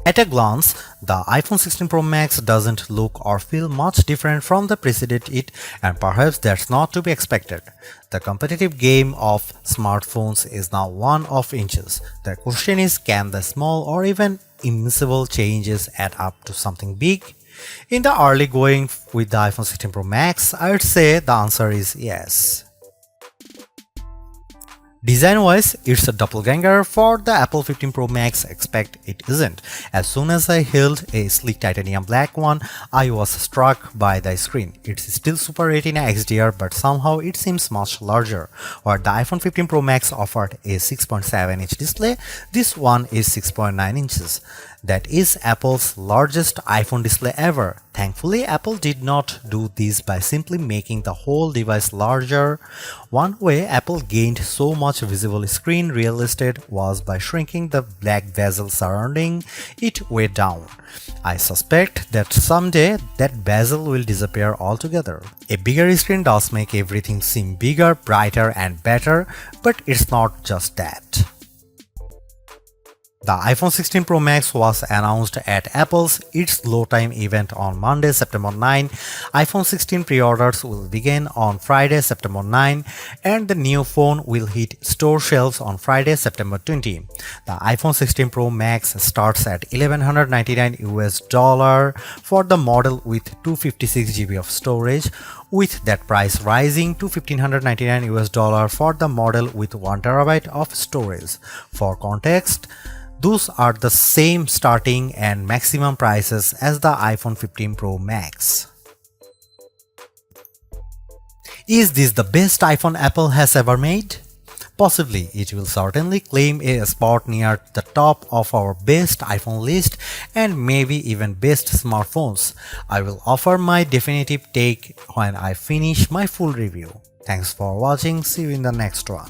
At a glance, the iPhone 16 Pro Max doesn't look or feel much different from the preceded it, and perhaps that's not to be expected. The competitive game of smartphones is now one of inches. The question is, can the small or even invisible changes add up to something big? In the early going with the iPhone 16 Pro Max, I would say the answer is yes. Design-wise, it's a doppelganger for the Apple 15 Pro Max, except it isn't. As soon as I held a sleek titanium black one, I was struck by the screen. It's still Super Retina XDR, but somehow it seems much larger. Where the iPhone 15 Pro Max offered a 6.7-inch display, this one is 6.9 inches. That is Apple's largest iPhone display ever. Thankfully, Apple did not do this by simply making the whole device larger. One way Apple gained so much visible screen real estate was by shrinking the black bezel surrounding it way down. I suspect that someday that bezel will disappear altogether. A bigger screen does make everything seem bigger, brighter and better, but it's not just that. The iPhone 16 Pro Max was announced at Apple's It's Low Time event on Monday, September 9. iPhone 16 pre-orders will begin on Friday, September 9, and the new phone will hit store shelves on Friday, September 20. The iPhone 16 Pro Max starts at $1,199 US for the model with 256 GB of storage, with that price rising to $1,599 US for the model with 1 TB of storage. For context, those are the same starting and maximum prices as the iPhone 15 Pro Max. Is this the best iPhone Apple has ever made? Possibly. It will certainly claim a spot near the top of our best iPhone list and maybe even best smartphones. I will offer my definitive take when I finish my full review. Thanks for watching. See you in the next one.